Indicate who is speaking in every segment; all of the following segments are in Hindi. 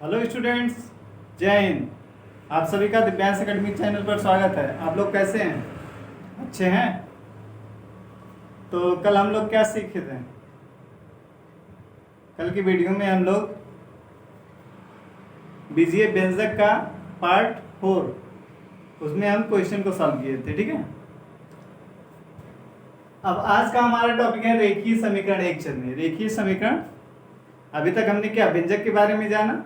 Speaker 1: हेलो स्टूडेंट्स, जय हिंद। आप सभी का दिव्यांश एकेडमिक चैनल पर स्वागत है। आप लोग कैसे हैं? अच्छे हैं? तो कल हम लोग क्या सीखे थे? कल की वीडियो में हम लोग बीजीय व्यंजक का पार्ट 4 उसमें हम क्वेश्चन को सॉल्व किए थे। ठीक है, अब आज का हमारा टॉपिक है रेखीय समीकरण एक चर में। रेखीय समीकरण, अभी तक हमने क्या व्यंजक के बारे में जाना,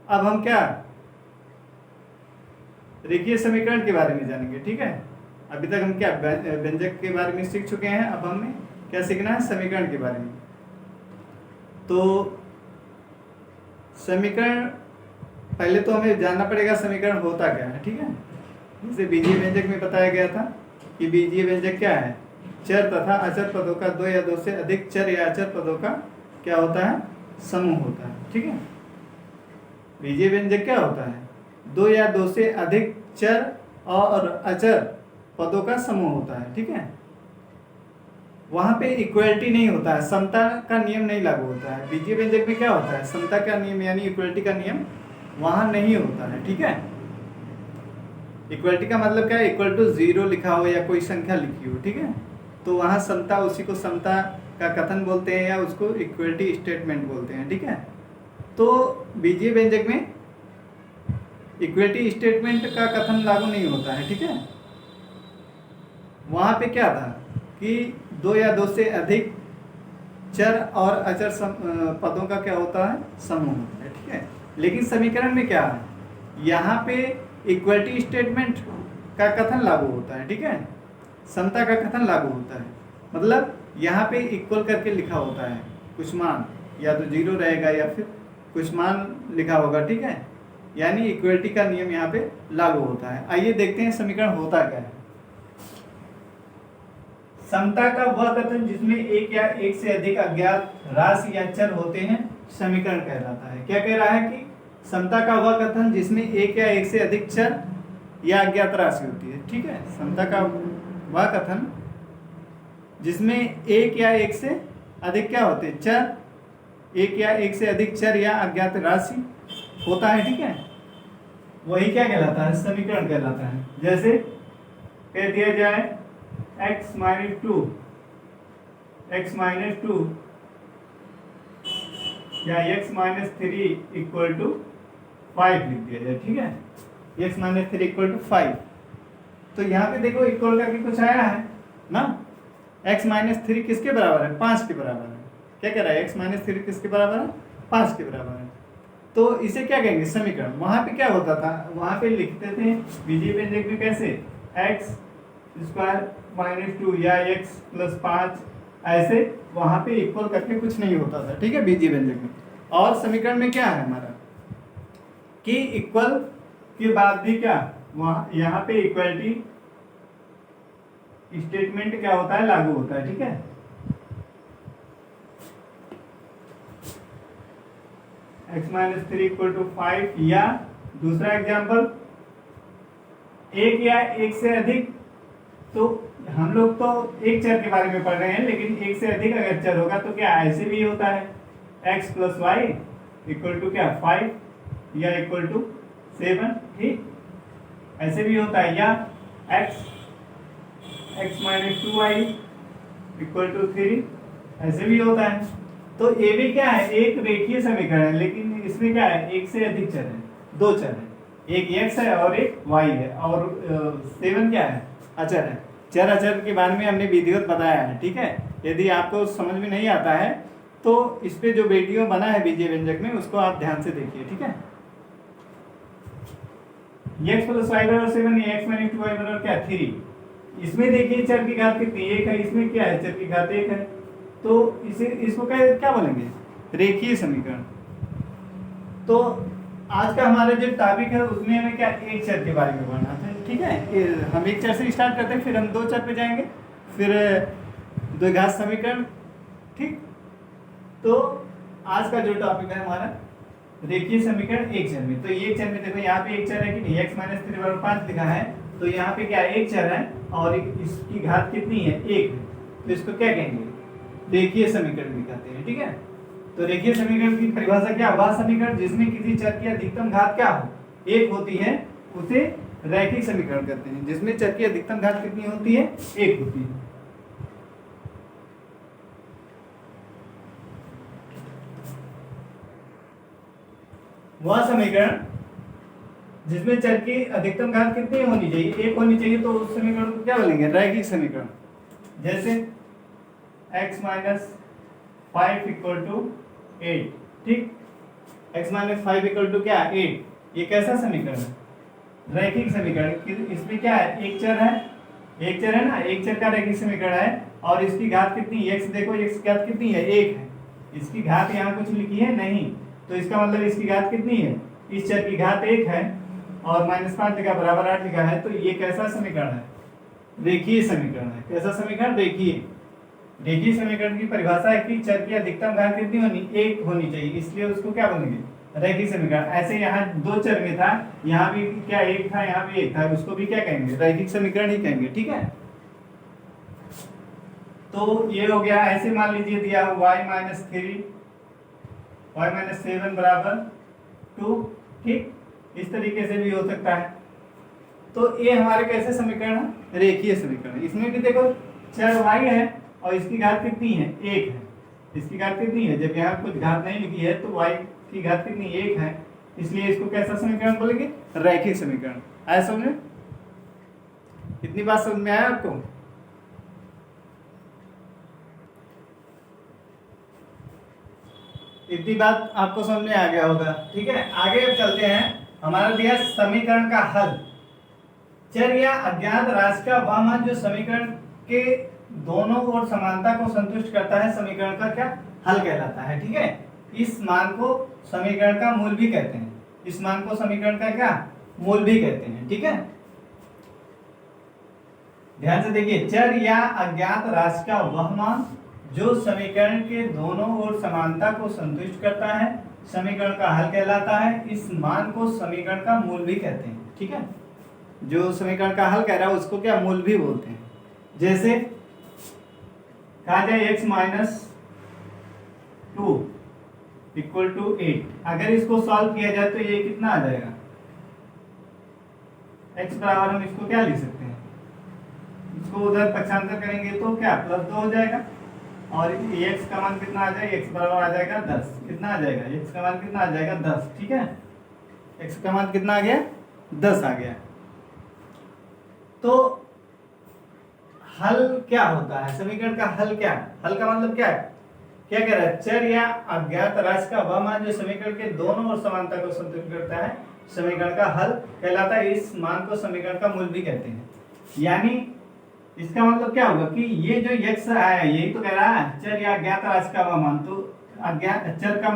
Speaker 1: अब हम क्या रेखीय समीकरण के बारे में जानेंगे। ठीक है, अभी तक हम क्या व्यंजक के बारे में सीख चुके हैं, अब हमें क्या सीखना है, समीकरण के बारे में। तो समीकरण पहले तो हमें जानना पड़ेगा समीकरण होता क्या है। ठीक है, जैसे बीजीय व्यंजक में बताया गया था कि बीजीय व्यंजक क्या है, चर तथा अचर पदों का दो या दो से अधिक चर या अचर पदों का क्या होता है, समूह होता है। ठीक है, बीजीय व्यंजक क्या होता है, दो या दो से अधिक चर और अचर पदों का समूह होता है। ठीक है, वहां पे इक्वलिटी नहीं होता है, समता का नियम नहीं लागू होता है। बीजीय व्यंजक में क्या होता है, समता का नियम यानी इक्वलिटी का नियम वहां नहीं होता है। ठीक है, इक्वलिटी का मतलब क्या है, इक्वल टू 0 लिखा हो या कोई संख्या लिखी हो। ठीक है, तो वहां समता, उसी को समता का कथन बोलते हैं या उसको इक्वलिटी स्टेटमेंट बोलते हैं। ठीक है, तो बीजीय व्यंजक में इक्वलिटी स्टेटमेंट का कथन लागू नहीं होता है। ठीक है, वहां पे क्या था कि दो या दो से अधिक चर और अचर पदों का क्या होता है, समूह होता है। ठीक है, लेकिन समीकरण में क्या है, यहाँ पे इक्वलिटी स्टेटमेंट का कथन लागू होता है। ठीक है, समता का कथन लागू होता है, मतलब यहाँ पे इक्वल करके लिखा होता है कुछ मान, या तो 0 रहेगा या फिर कुछ मान लिखा होगा। ठीक है, यानी इक्वलिटी का नियम यहाँ पे लागू होता है। आइए देखते हैं समीकरण होता क्या है। समता का वह कथन जिसमें एक या एक से अधिक अज्ञात राशि या चर होते हैं समीकरण कहलाता है। क्या कह रहा है कि समता का वह कथन जिसमें एक या एक से अधिक चर या अज्ञात राशि होती है। ठीक है, समता का वह कथन जिसमें एक या एक से अधिक क्या होते हैं, चर, एक या एक से अधिक चर या अज्ञात राशि होता है। ठीक है, वही क्या कहलाता है, समीकरण कहलाता है। जैसे कह दिया जाए x माइनस टू या x माइनस 3 इक्वल टू 5 लिख दिया जाए। ठीक है, x माइनस 3 इक्वल टू 5, तो यहाँ पे देखो इक्वल करके कुछ आया है ना। x माइनस 3 किसके बराबर है, 5 के बराबर है। क्या कह रहा है, x माइनस 3 किसके बराबर है, 5 के बराबर है। तो इसे क्या कहेंगे, समीकरण। वहां पे क्या होता था, वहां पे लिखते थे बीजीय व्यंजक में कैसे, x स्क्वायर माइनस 2 या x प्लस 5, ऐसे वहां पे इक्वल करके कुछ नहीं होता था। ठीक है, बीजीय व्यंजक में। और समीकरण में क्या है हमारा कि इक्वल के बाद भी क्या, वहां यहाँ पे इक्वलिटी स्टेटमेंट क्या होता है, लागू होता है। ठीक है, x माइनस 3 इक्वल टू 5, या दूसरा एग्जाम्पल, एक या एक से अधिक, तो हम लोग तो एक चर के बारे में पढ़ रहे हैं, लेकिन एक से अधिक अगर चर होगा तो क्या ऐसे भी होता है, x plus y equal to क्या 5 या इक्वल टू 7। ठीक, ऐसे भी होता है, या x minus 2y equal to 3, ऐसे भी होता है। तो ये भी क्या है, एक रेखीय समीकरण है, लेकिन इसमें क्या है, एक से अधिक चर है, दो चर है, एक x है और एक y है, और 7 क्या है, अचर है। चर अचर के बारे में हमने विधिवत बताया है। ठीक है, यदि आपको समझ में नहीं आता है तो इस पे जो वीडियो बना है बीजीय व्यंजक में, उसको आप ध्यान से देखिए। ठीक है, x प्लस वाई बराबर 7 या x माइनस 2y बराबर क्या 3, इसमें देखिए चर की घात कितनी, 1 है, इसमें क्या है, चर की घात 1 है, तो इसको क्या बोलेंगे, रेखीय समीकरण। तो आज का हमारा जो टॉपिक है उसमें हमें क्या, एक चर के बारे में पढ़ना था। ठीक है, हम एक चर से स्टार्ट करते हैं, फिर हम दो चर पे जाएंगे, फिर द्विघात समीकरण। ठीक, तो आज का जो टॉपिक है हमारा रेखीय समीकरण एक चर में। तो एक चर में देखो यहाँ पे एक चर है कि नहीं, x माइनस 3 बराबर 5 लिखा है, तो यहाँ पे क्या एक चर है और इसकी घात कितनी है, 1 है, तो इसको क्या कहेंगे, रेखीय समीकरण भी कहते हैं। ठीक है, तो रेखीय समीकरण की परिभाषा क्या, वह समीकरण जिसमें किसी चर की अधिकतम घात क्या हो, एक होती है, उसे रैखिक समीकरण कहते हैं। जिसमें चर की अधिकतम घात कितनी होती है, एक होती है। वह समीकरण जिसमें चर की अधिकतम घात कितनी होनी चाहिए, एक होनी चाहिए, तो उस समीकरण को क्या बोलेंगे, रैखिक समीकरण। जैसे x माइनस 5 इक्वल टू 8, ठीक, x माइनस 5 इक्वल टू क्या, 8। ये कैसा समीकरण है, रैखिक समीकरण। इसमें क्या है, एक चर है, एक चर है ना, एक चर का रैखिक समीकरण है, और इसकी घात कितनी, x देखो, x की घात कितनी है, एक है। इसकी घात यहाँ कुछ लिखी है नहीं, तो इसका मतलब इसकी घात कितनी है, इस चर की घात एक है, और -5 लिखा बराबर 8 लिखा है, तो ये कैसा समीकरण है, रेखीय समीकरण है। कैसा समीकरण, रेखीय। रेखीय समीकरण की परिभाषा है कि चर की अधिकतम घात कितनी होनी, एक होनी चाहिए, इसलिए उसको क्या बोलेंगे, रैखिक समीकरण। ऐसे यहाँ दो चर में था, यहाँ भी क्या एक था, यहाँ भी एक था, उसको भी क्या कहेंगे, रैखिक समीकरण ही कहेंगे, ठीक है। तो ये हो गया। ऐसे मान लीजिए दिया y माइनस 3 y माइनस 7 बराबर 2, ठीक, इस तरीके से भी हो सकता है। तो ये हमारे कैसे समीकरण है, रेखीय समीकरण। इसमें भी देखो चर y है और इसकी घात कितनी है, एक है। इसकी घात कितनी है, जब यहाँ कुछ घात नहीं लिखी है तो y की घात कितनी, एक है, इसलिए इसको कैसा समीकरण बोलेंगे, रैखिक समीकरण। आया समझ, इतनी बात समझ में आया आपको। इतनी बात आपको समझ में आ गया होगा, ठीक है। आगे अब चलते हैं। हमारा दिया समीकरण का हल। चर या अज्ञात राशि का वह मान जो समीकरण के दोनों ओर समानता को संतुष्ट करता है, समीकरण का क्या, हल कहलाता है, ठीक है। इस मान को समीकरण का मूल भी कहते हैं। इस मान को समीकरण का क्या, मूल भी कहते हैं, ठीक है। ध्यान से देखिए, चर या अज्ञात राशि का वह मान जो समीकरण के दोनों ओर समानता को संतुष्ट करता है, समीकरण का हल कहलाता है। इस मान को समीकरण का मूल भी कहते हैं, ठीक है। जो समीकरण का हल कह रहा है उसको क्या, मूल भी बोलते हैं। जैसे कहा जाए x माइनस 2 इक्वल टू 8, अगर इसको सॉल्व किया जाए तो ये कितना आ जाएगा, x बराबर, हम इसको क्या लिख सकते हैं, इसको उधर पक्षांतर करेंगे तो क्या +2 हो जाएगा, और x का मान कितना आ जाएगा, x बराबर आ जाएगा 10। कितना आ जाएगा, x का मान कितना आ जाएगा, 10, ठीक है। x का मान कितना आ गया, 10 आ गया। तो हल क्या होता है, समीकरण का हल क्या है, हल का मतलब क्या है, क्या कह रहा है, चर या अज्ञात राशि का वह मान जो समीकरण के दोनों ओर समानता को संतुष्ट करता है, समीकरण का हल कहलाता है। इस मान को समीकरण का मूल भी कहते हैं। यानी इसका मतलब क्या होगा कि ये जो x है, यही तो कह रहा है चर या अज्ञात राशि का वह मान। तो अज्ञात चर का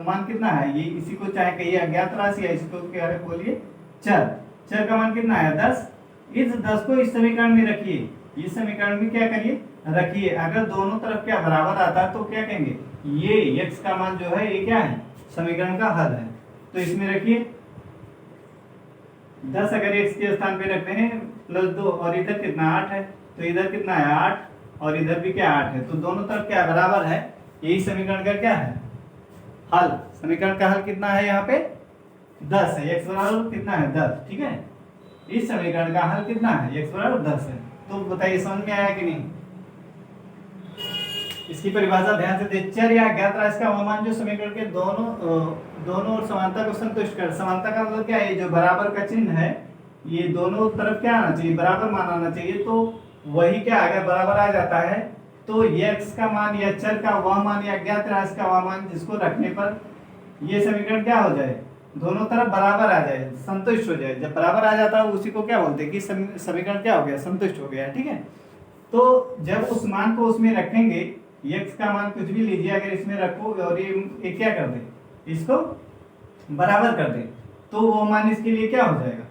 Speaker 1: मान कितना है, ये इसी को चाहे कहिए अज्ञात राशि है, इसको क्या बोलिए चर। चर का मान कितना है, 10। इस 10 को इस समीकरण में रखिए, इस समीकरण में क्या करिए, रखिए। अगर दोनों तरफ क्या बराबर आता है तो क्या कहेंगे, ये x का मान जो है ये क्या है, समीकरण का हल है। तो इसमें रखिए 10 अगर x के स्थान पे रखते हैं +2, और इधर कितना 8 है, तो इधर कितना है 8, और इधर भी क्या 8 है, तो दोनों तरफ क्या बराबर है, यही समीकरण का क्या है, हल। समीकरण का हल कितना है, यहाँ पे 10 है, x बराबर कितना है 10, ठीक है। इस समीकरण का हल कितना है, x बराबर 10 है। तो बताइए समझ में आया कि नहीं। इसकी परिभाषा ध्यान से देख, चर या अज्ञात राशि का वह मान जो समीकरण के दोनों ओर समानता को संतुष्ट कर। समानता का मतलब क्या है, जो बराबर का चिन्ह है, ये दोनों तरफ क्या आना चाहिए, बराबर मान आना चाहिए। तो वही क्या, अगर बराबर आ जाता है तो x का मान या चर का वह मान या अज्ञात राशि का वह मान, जिसको रखने पर ये समीकरण क्या हो जाए, दोनों तरफ बराबर आ जाए, संतुष्ट हो जाए। जब बराबर आ जाता है उसी को क्या बोलते हैं कि समीकरण क्या हो गया, संतुष्ट हो गया, ठीक है। तो जब उस मान को उसमें रखेंगे, x का मान कुछ भी लीजिए, अगर इसमें रखो और ये क्या कर दे, इसको बराबर कर दे, तो वो मान इसके लिए क्या हो जाएगा,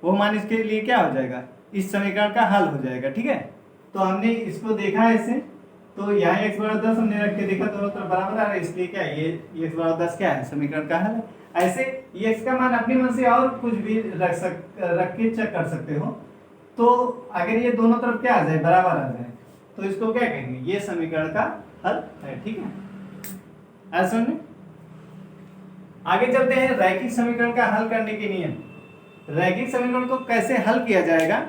Speaker 1: वो मान इसके लिए क्या हो जाएगा, इस समीकरण का हल हो जाएगा, ठीक है। तो हमने इसको देखा ऐसे, तो यहाँ x बराबर 10 हमने रख के देखा, दोनों तरफ बराबर आ रहा है, इसलिए क्या है, ये x बराबर 10 क्या है, समीकरण का हल है। ऐसे ये x का मान अपने मन से और कुछ भी रख के चेक कर सकते हो। तो अगर ये दोनों तरफ क्या आ जाए, बराबर आ जाए, तो इसको क्या कहेंगे, ये समीकरण का हल है, ठीक है। आज समझ। आगे चलते हैं रैखिक समीकरण का हल करने के नियम। रैखिक समीकरण को कैसे हल किया जाएगा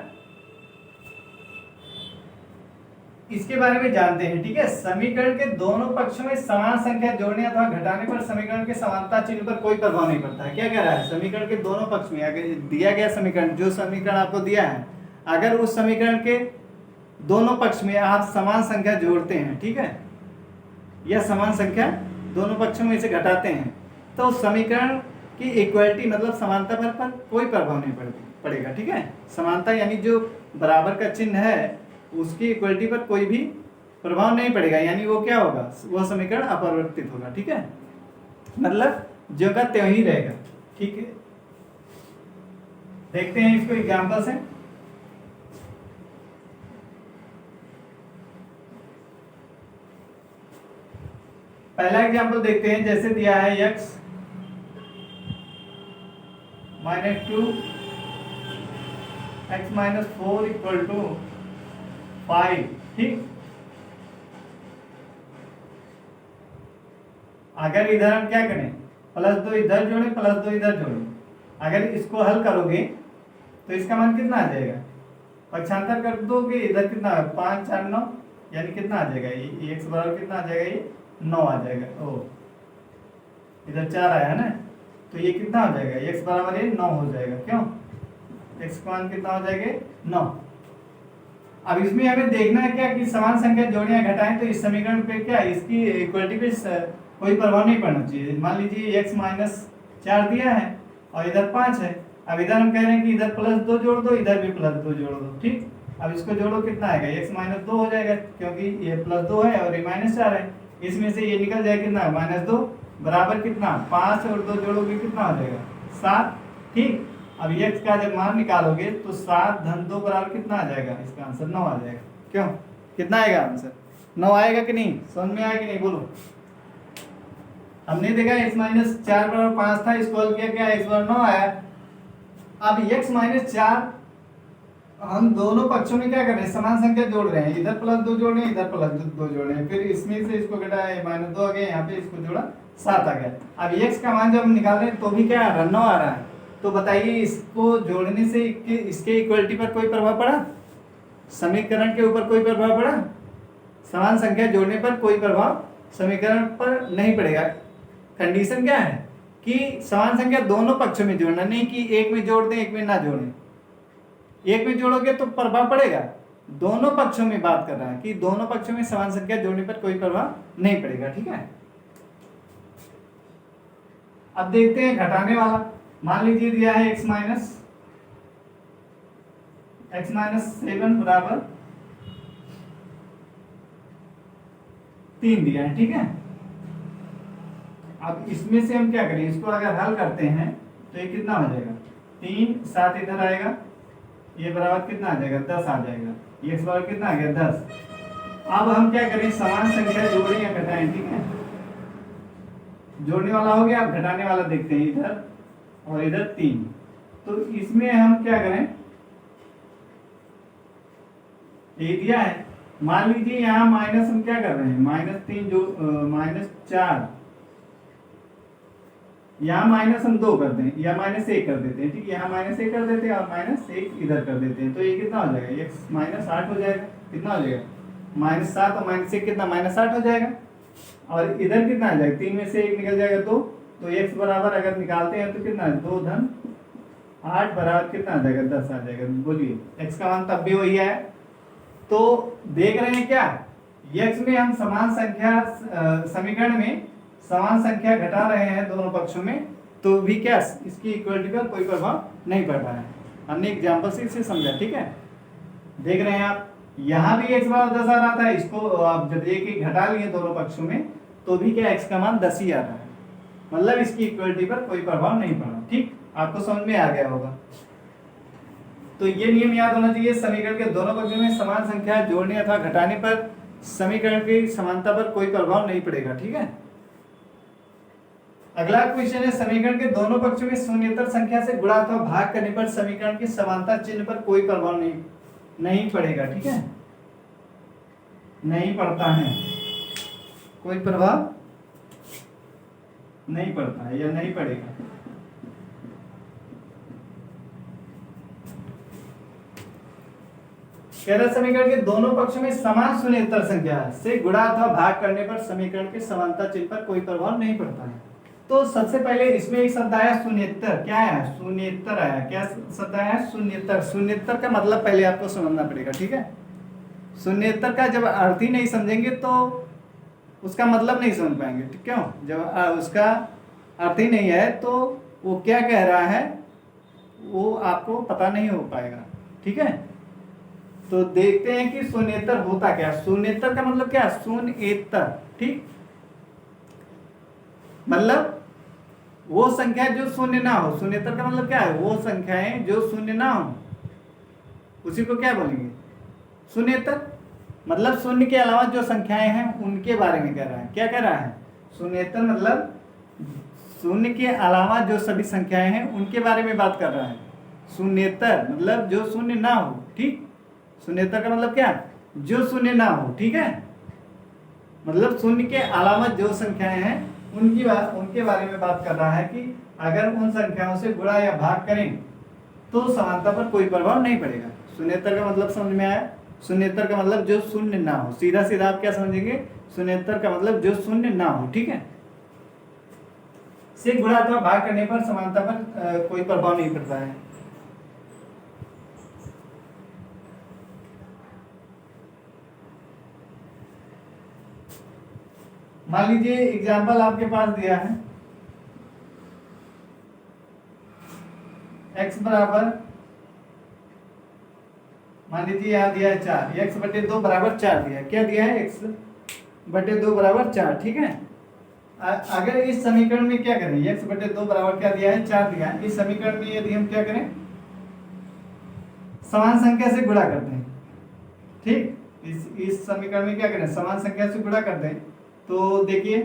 Speaker 1: इसके बारे में जानते हैं, ठीक है। समीकरण के दोनों पक्षों में समान संख्या जोड़ने अथवा घटाने पर समीकरण के समानता चिन्ह पर कोई प्रभाव नहीं पड़ता है। क्या कह रहा है, समीकरण के दोनों पक्ष में अगर दिया गया समीकरण, जो समीकरण आपको दिया है, अगर उस समीकरण के दोनों पक्ष में आप समान संख्या जोड़ते हैं, ठीक है, या समान संख्या दोनों पक्षों में से घटाते हैं, तो समीकरण की इक्वलिटी मतलब समानता पर कोई प्रभाव नहीं पड़ेगा, ठीक है। समानता यानी जो बराबर का चिन्ह है उसकी इक्वलिटी पर कोई भी प्रभाव नहीं पड़ेगा, यानी वो क्या होगा, वो समीकरण अपरिवर्तित होगा, ठीक है, मतलब जो का त्यों ही रहेगा, ठीक है। देखते हैं इसको एग्जांपल से। पहला एग्जांपल देखते हैं, जैसे दिया है x -2 x -4 = 5, ठीक। अगर इधर हम क्या करें, +2 इधर जोड़े +2 इधर जोड़े, अगर इसको हल करोगे तो इसका मान कितना आ जाएगा, पक्षांतर कर दोगे इधर कितना 5 4 9, यानी कितना आ जाएगा, ये x बराबर कितना आ जाएगा, ये 9 आ जाएगा। ओ इधर 4 आया है ना, तो ये कितना हो जाएगा, x बराबर ये 9 हो जाएगा। क्यों, x का मान कितना हो जाएगा, 9। अब इसमें हमें देखना है क्या कि समान संख्या जोड़ें या घटाएं, तो इस समीकरण पे क्या इसकी इक्वलिटी पे कोई प्रभाव नहीं पड़ना चाहिए। मान लीजिए x -4 दिया है और इधर 5 है, अब इधर हम कह रहे हैं कि इधर +2 जोड़ दो, इधर भी +2 जोड़ दो, ठीक। अब इसको जोड़ो कितना आएगा, x -2 हो जाएगा, क्योंकि ये +2 है और ये -4 है, इसमें से ये निकल जाए कितना, -2 बराबर कितना, 5 और 2 जोड़ोगे कितना हो जाएगा, 7, ठीक। अब x का जब मान निकालोगे तो 7 - 2 बराबर कितना आ जाएगा, इसका आंसर 9 आ जाएगा। क्यों, कितना आएगा आंसर, 9 आएगा कि नहीं, समझ में आएगा कि नहीं, बोलो। हमने देखा x -4 बराबर 5 था, इसको हल किया क्या, x बराबर 9 आया। अब x -4 हम दोनों पक्षों में क्या कर रहे हैं, समान संख्या जोड़ रहे हैं, इधर +2 जोड़ रहे हैं, इधर +2 जोड़ रहे हैं, फिर इसमें से इसको घटाया -2 आ गया, यहाँ पे इसको जोड़ा 7 आ गया। अब x का मान जब हम निकाल रहे हैं तो भी क्या आ रहा है, 9 आ रहा है। तो बताइए इसको जोड़ने से इसके इक्वलिटी पर कोई प्रभाव पड़ा, समीकरण के ऊपर कोई प्रभाव पड़ा, समान संख्या जोड़ने पर कोई प्रभाव समीकरण पर नहीं पड़ेगा। कंडीशन क्या है कि समान संख्या दोनों पक्षों में जोड़ना, नहीं कि एक में जोड़ दें एक में ना जोड़ें। एक में जोड़ोगे तो प्रभाव पड़ेगा, दोनों पक्षों में बात कर रहा है कि दोनों पक्षों में समान संख्या जोड़ने पर कोई प्रभाव नहीं पड़ेगा, ठीक है। अब देखते हैं घटाने वाला। मान लीजिए दिया है x -7 बराबर 3 दिया है, ठीक है। अब इसमें से हम क्या करें, इसको अगर हल करते हैं तो ये कितना हो जाएगा, 3 7 इधर आएगा, ये बराबर कितना आ जाएगा, 10 आ जाएगा, ये x बराबर कितना आ गया, 10। अब हम क्या करें, समान संख्या जोड़ें या घटाएं, ठीक है। जोड़ने वाला हो गया, अब घटाने वाला देखते हैं, इधर और इधर 3। तो इसमें हम क्या करें, ये दिया है, मान लीजिए यहाँ माइनस हम क्या कर रहे हैं, -3 जो -4, यहाँ माइनस हम 2 कर दें या -1 कर देते हैं, ठीक है, यहाँ -1 कर देते हैं और -1 इधर कर देते हैं, तो ये कितना हो जाएगा, x -8 हो जाएगा। कितना हो जाएगा, -7 और -1 कितना, -8 हो जाएगा। और इधर कितना आ जाएगा, 3 में से 1 निकल जाएगा 2, तो x बराबर अगर निकालते हैं तो कितना, 2 धन 8 बराबर कितना आ जाएगा, 10 आ जाएगा। बोलिए x का मान तब भी वही है। तो देख रहे हैं क्या, x में हम समान संख्या समीकरण में समान संख्या घटा रहे हैं दोनों पक्षों में, तो भी क्या इसकी इक्वलिटी पर कोई प्रभाव नहीं पड़ रहा है। हमने एग्जाम्पल से इसे समझा, ठीक है। देख रहे हैं आप, यहाँ भी x बराबर 10 आ रहा था, इसको आप जब एक घटा लिए दोनों पक्षों में तो भी क्या x का मान 10 ही आ रहा है, मतलब इसकी इक्वलिटी पर कोई प्रभाव नहीं पड़ा, ठीक। आपको समझ में आ गया होगा। तो ये नियम याद होना चाहिए, समीकरण के दोनों पक्षों में समान संख्या जोड़ने अथवा घटाने पर समीकरण की समानता पर कोई प्रभाव नहीं पड़ेगा, ठीक है। अगला क्वेश्चन है, समीकरण के दोनों पक्षों में शून्येतर संख्या से गुणा अथवा भाग करने पर समीकरण की समानता चिन्ह पर कोई प्रभाव नहीं पड़ेगा, ठीक है, नहीं पड़ता है, कोई प्रभाव नहीं पड़ता है या नहीं पड़ेगा। कह रहा समीकरण के दोनों पक्षों में समान शून्येतर संख्या से गुणा अथवा भाग करने पर समीकरण के समानता चिन्ह पर कोई प्रभाव नहीं पड़ता है। तो सबसे पहले इसमें एक शब्द आया शून्येतर। क्या आया? शून्येतर आया। क्या शब्द आया? शून्येतर। शून्येतर का मतलब पहले आपको समझना पड़ेगा, ठीक है। शून्येतर का जब अर्थ ही नहीं समझेंगे तो उसका मतलब नहीं समझ पाएंगे, ठीक। क्यों? जब उसका अर्थ ही नहीं है तो वो क्या कह रहा है वो आपको पता नहीं हो पाएगा, ठीक है। तो देखते हैं कि शून्येतर होता क्या। शून्येतर का मतलब क्या? शून्येतर, ठीक। मतलब वो संख्या जो शून्य ना हो। शून्येतर का मतलब क्या है? वो संख्याएं जो शून्य ना हो उसी को क्या बोलेंगे? शून्येतर। मतलब शून्य के अलावा जो संख्याएं हैं उनके बारे में कह रहा है। क्या कह रहा है? शून्येतर मतलब शून्य के अलावा जो सभी संख्याएं हैं उनके बारे में बात कर रहा है। शून्येतर मतलब जो शून्य ना हो, ठीक। शून्येतर का मतलब क्या? जो शून्य ना हो, ठीक है। मतलब शून्य के अलावा जो संख्याएं हैं उनके बारे में बात कर रहा है कि अगर उन संख्याओं से गुणा या भाग करें तो समानता पर कोई प्रभाव नहीं पड़ेगा। शून्येतर का मतलब समझ में आया? शून्येतर का मतलब जो शून्य ना हो। सीधा सीधा आप क्या समझेंगे? शून्येतर का मतलब जो शून्य ना हो, ठीक है। से गुणा अथवा भाग करने पर समानता पर कोई प्रभाव नहीं पड़ता है। मान लीजिए एग्जाम्पल आपके पास दिया है x बराबर, मान लीजिए यहाँ दिया है 4, x बटे 2 बराबर 4 दिया है। क्या दिया है? x बटे 2 बराबर 4, ठीक है। अगर इस समीकरण में क्या करें? x बटे 2 बराबर क्या दिया है? 4 दिया है। इस समीकरण में यदि हम क्या करें? समान संख्या से गुणा करते हैं, ठीक। इस समीकरण में क्या करें? समान संख्या से गुणा करते हैं। तो देखिए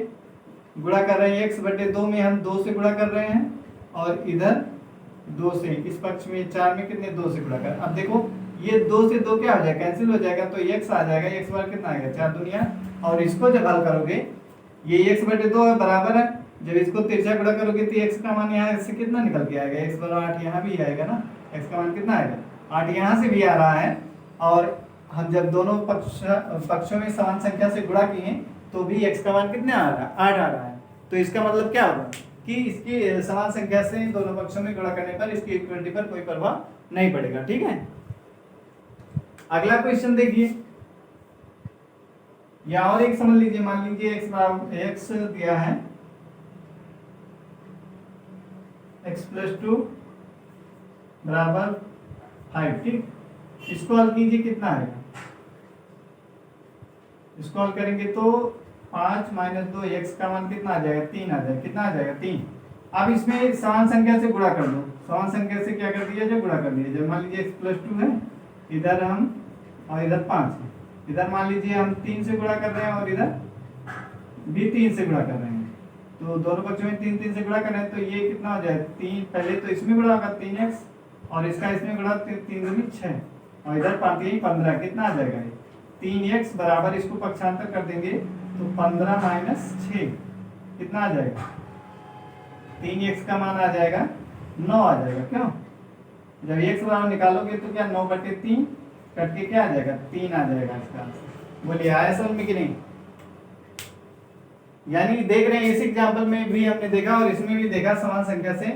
Speaker 1: गुणा कर रहे हैं x बटे 2 में हम 2 से गुणा कर रहे हैं और इधर 2 से, इस पक्ष में 4 में कितने? 2 से गुणा कर। अब देखो ये 2 से 2 क्या हो जाएगा? कैंसिल हो जाएगा। तो x आ जाएगा। x बार कितना आएगा? 4 दुनिया। और इसको जब हल करोगे ये x बटे 2 है बराबर है, जब इसको तिरछा गुणा करोगे तो x का मान यहाँ से कितना निकल के आएगा? x बराबर 8 यहाँ भी आएगा ना। x का मान कितना आएगा? 8 यहाँ से भी आ रहा है। और हम जब दोनों पक्षों में समान संख्या से गुणा किए तो भी x का मान कितने आ रहा है? 8 आ रहा है। तो इसका मतलब क्या होगा कि इसकी समान संख्या से दोनों पक्षों में गुणा करने पर इसकी इक्वलिटी पर कोई प्रभाव नहीं पड़ेगा, ठीक है। अगला क्वेश्चन देखिए, या और एक समझ लीजिए। मान लीजिए x बराबर x दिया है x प्लस 2 बराबर 5, ठीक। इसको हल कीजिए, कितना आएगा? इसको हल करेंगे तो 5 माइनस 2 x का मान कितना आ जाएगा? 3 आ जाएगा। कितना आ जाएगा? 3। अब इसमें समान संख्या से गुणा कर दो। समान संख्या से क्या कर दिया? जो गुणा कर दिया। जब मान लीजिए x प्लस 2 है, इधर हम और इधर 5 है। इधर मान लीजिए हम 3 से गुणा कर रहे हैं और इधर भी 3 से गुणा कर रहे हैं। तो दोनों पक्षों में 3 3 से गुणा कर रहे हैं तो ये कितना हो जाएगा? 3। पहले तो इसमें गुणा होगा 3x और इसका इसमें गुणा 3 दूनी 6 और इधर 5 15। कितना आ जाएगा? 3x बराबर, इसको पक्षांतर कर देंगे तो 15 माइनस 6 कितना आ जाएगा? 3x का मान आ जाएगा 9 आ जाएगा। क्यों? जब x बराबर निकालोगे तो क्या 9 बटे 3 कट के क्या आ जाएगा? 3 आ जाएगा इसका। बोलिए आया समझ में कि नहीं? यानी देख रहे हैं इस एग्जाम्पल में भी हमने देखा और इसमें भी देखा, समान संख्या से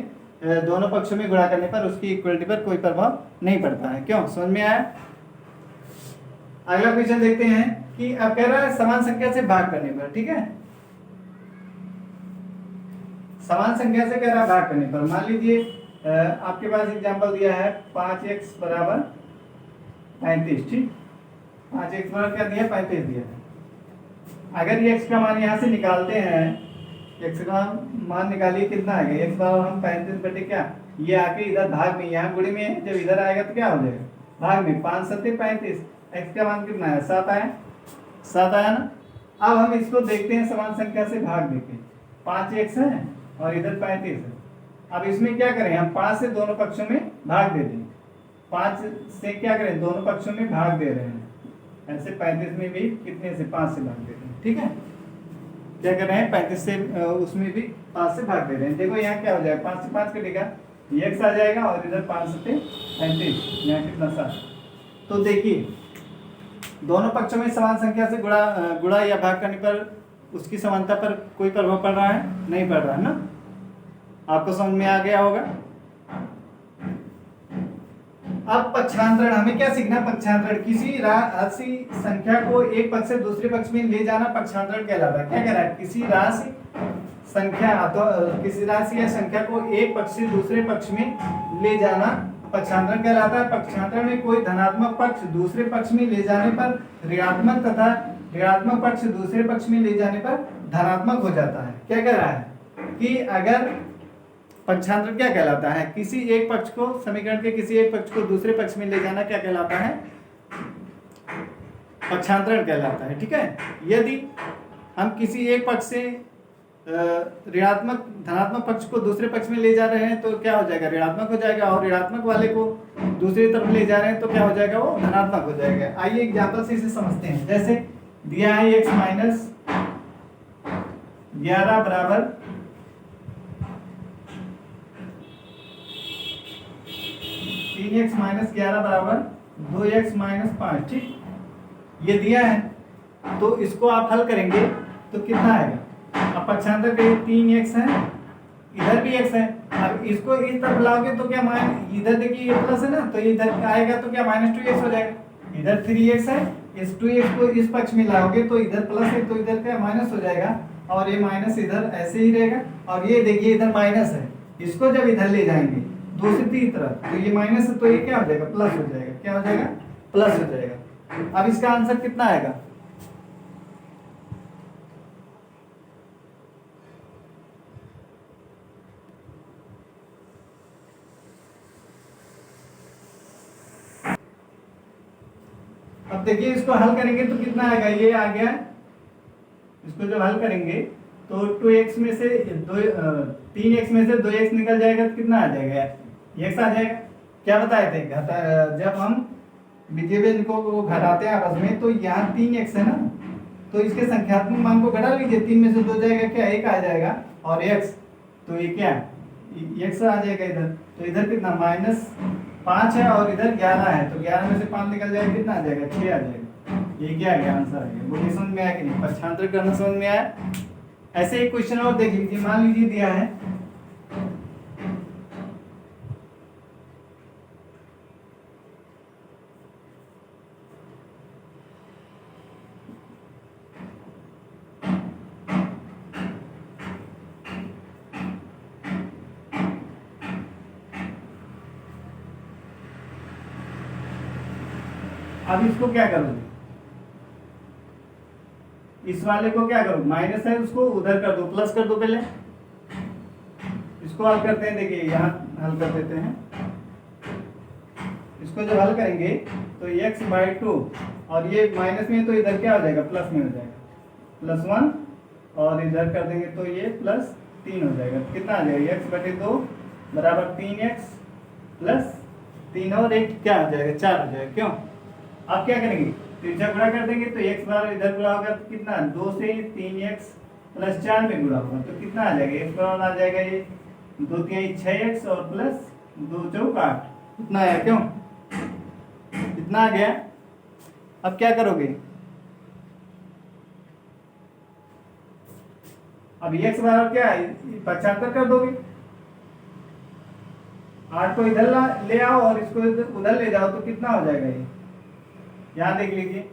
Speaker 1: दोनों पक्षों में गुणा करने पर उसकी इक्वलिटी पर कोई प्रभाव नहीं पड़ता है। क्यों? समझ में आया? अगला क्वेश्चन देखते हैं कि अब कह रहा है समान संख्या से भाग करने पर, ठीक है। समान संख्या से कह रहा है भाग करने पर। मान लीजिए आपके पास एग्जांपल दिया है 5x बराबर 35, ठीक। 5x बराबर क्या दिया? 35 दिया है। अगर ये x का मान यहाँ से निकालते हैं, x का मान निकालिए, कितना आएगा? x बराबर हम 35 बटे क्या, ये आके इधर भाग में, यहाँ गुणे में है, जब इधर आएगा तो क्या हो जाएगा? भाग में। 5 7 35, x का मान कितना है? 7 आया। 7 आया ना। अब हम इसको देखते हैं समान संख्या से भाग देके। 5x है और इधर 35 है। अब इसमें क्या करें? हम 5 से दोनों पक्षों में भाग दे दें। 5 से क्या करें? दोनों पक्षों में भाग दे रहे हैं। ऐसे 35 में भी कितने से? 5 से भाग दे रहे हैं, ठीक है। क्या कर रहे हैं? 35 से उसमें भी 5 से भाग दे रहे हैं। देखो यहाँ क्या हो जाएगा, 5 से 5 कटेगा, x आ जाएगा और इधर 5 से 35, यहाँ कितना 7। तो देखिए दोनों पक्षों में समान संख्या से गुणा या भाग करने पर उसकी समानता पर कोई प्रभाव पड़ रहा है? नहीं पड़ रहा है ना। आपको समझ में आ गया होगा। अब पक्षांतरण, हमें क्या सीखना है? पक्षांतरण, किसी राशि संख्या को एक पक्ष से दूसरे पक्ष में ले जाना पक्षांतरण कहलाता है। क्या कह रहा है? किसी राशि संख्या तो किसी राशि या संख्या को एक पक्ष से दूसरे पक्ष में ले जाना पक्षांतरण कहलाता है। पक्षांतरण में कोई धनात्मक पक्ष दूसरे पक्ष में ले जाने पर ऋणात्मक तथा ऋणात्मक पक्ष दूसरे पक्ष में ले जाने पर धनात्मक हो जाता है। क्या कह रहा है कि अगर पक्षांतरण क्या कहलाता है? किसी एक पक्ष को, समीकरण के किसी एक पक्ष को दूसरे पक्ष में ले जाना क्या कहलाता है? पक्षांतरण कहलाता है। ठीक है, यदि हम किसी एक पक्ष से ऋणात्मक धनात्मक पक्ष को दूसरे पक्ष में ले जा रहे हैं तो क्या हो जाएगा? ऋणात्मक हो जाएगा, और ऋणात्मक वाले को दूसरी तरफ ले जा रहे हैं तो क्या हो जाएगा? वो धनात्मक हो जाएगा। आइए एग्जाम्पल से इसे समझते हैं। जैसे दिया है x माइनस 11 बराबर 3x माइनस 11 बराबर 2x माइनस 5। ठीक, ये दिया है तो इसको आप हल करेंगे तो कितना आएगा? अब पक्षांतर करिए, 3x है, इधर भी x है। अब इसको इस तरफ लाओगे तो क्या इधर देखिए ये प्लस है ना, तो इधर आएगा तो क्या -2x हो जाएगा। इधर 3x है, इस 2x को इस पक्ष में लाओगे तो इधर प्लस है तो इधर क्या माइनस हो जाएगा, और ये माइनस इधर ऐसे ही रहेगा। और ये देखिए इधर माइनस है, इसको जब इधर ले जाएंगे दूसरी तरफ तो ये माइनस है तो ये क्या हो जाएगा? प्लस हो जाएगा। क्या हो जाएगा? प्लस हो जाएगा। अब इसका आंसर कितना आएगा? अब देखिए इसको हल करेंगे तो कितना आएगा? ये आ गया, इसको जब हल करेंगे तो 2x में से 3x में से 2x निकल जाएगा तो कितना आ जाएगा? x आ जाएगा। क्या बताए थे? जब हम विजय व्यंजक को घटाते हैं आपस में तो यहाँ 3x है ना, तो इसके संख्यात्मक मान को घटा लीजिए, 3 में से 2 जाएगा क्या? 1 आ जाएगा, और x तो ये क्या x आ जाएगा इधर, तो इधर कितना -5 है और इधर 11 है, तो 11 में से 5 निकल जाएगा, कितना आ जाएगा? 6 आ जाएगा। ये क्या आ गया? आंसर आ गया। बोलिए समझ में आया कि नहीं? पक्षांतर करना समझ में आया? ऐसे एक क्वेश्चन और देख लीजिए। मान लीजिए दिया है अब इसको क्या करोगे? इस वाले को क्या करो? माइनस है उसको उधर कर दो, प्लस कर दो। पहले इसको हल करते हैं। देखिए यहाँ हल कर देते हैं। इसको जब हल करेंगे तो x/2, और ये माइनस में तो इधर क्या हो जाएगा? प्लस में हो जाएगा, +1, और इधर कर देंगे तो ये +3 हो जाएगा। कितना आ जाएगा? x/2 बराबर 3x प्लस 3 और 1 क्या हो जाएगा? 4 हो जाएगा। क्यों? आप क्या करेंगे? तिरछा गुणा कर देंगे तो x बराबर इधर गुणा होगा तो कितना? 2 से 3x प्लस 4 में गुणा होगा तो कितना आ जाएगा? x बराबर आ जाएगा ये 2 3 6x और प्लस 2 4 8। कितना आया? क्यों इतना आ गया? अब क्या करोगे? अब x बराबर क्या है? 75 कर दोगे। 8 को इधर ले आओ और इसको उधर ले जाओ तो कितना हो जाएगा? ये यहां देख लीजिए,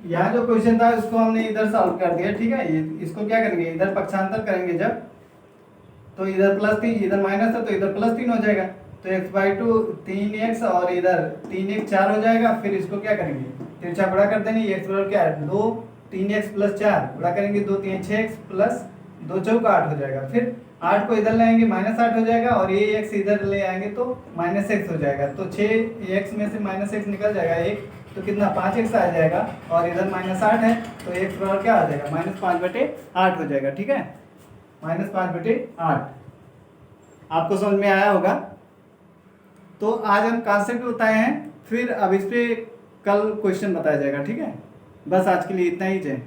Speaker 1: यहाँ जो क्वेश्चन था उसको हमने इधर सॉल्व कर दिया। ठीक है, ये इसको क्या करेंगे? इधर पक्षांतर करेंगे जब, तो इधर +3, इधर माइनस है तो इधर +3 हो जाएगा, तो x/2 3x और इधर 3x 4 हो जाएगा। फिर इसको क्या करेंगे? तिरछा गुणा कर देंगे। x बराबर क्या है? 2 3x प्लस 4 गुणा करेंगे, 2 3 6x प्लस 2 4 8 हो जाएगा। फिर 8 को इधर लाएंगे -8 हो जाएगा, और ये x इधर ले आएंगे तो -x हो जाएगा। तो 6x में से -x निकल जाएगा 1, तो कितना? 5x आ जाएगा, और इधर -8 है तो x बराबर क्या आ जाएगा? -5/8 हो जाएगा। ठीक है, -5/8। आपको समझ में आया होगा। तो आज हम कॉन्सेप्ट बताए हैं, फिर अब इस पे कल क्वेश्चन बताया जाएगा, ठीक है। बस आज के लिए इतना ही। जय।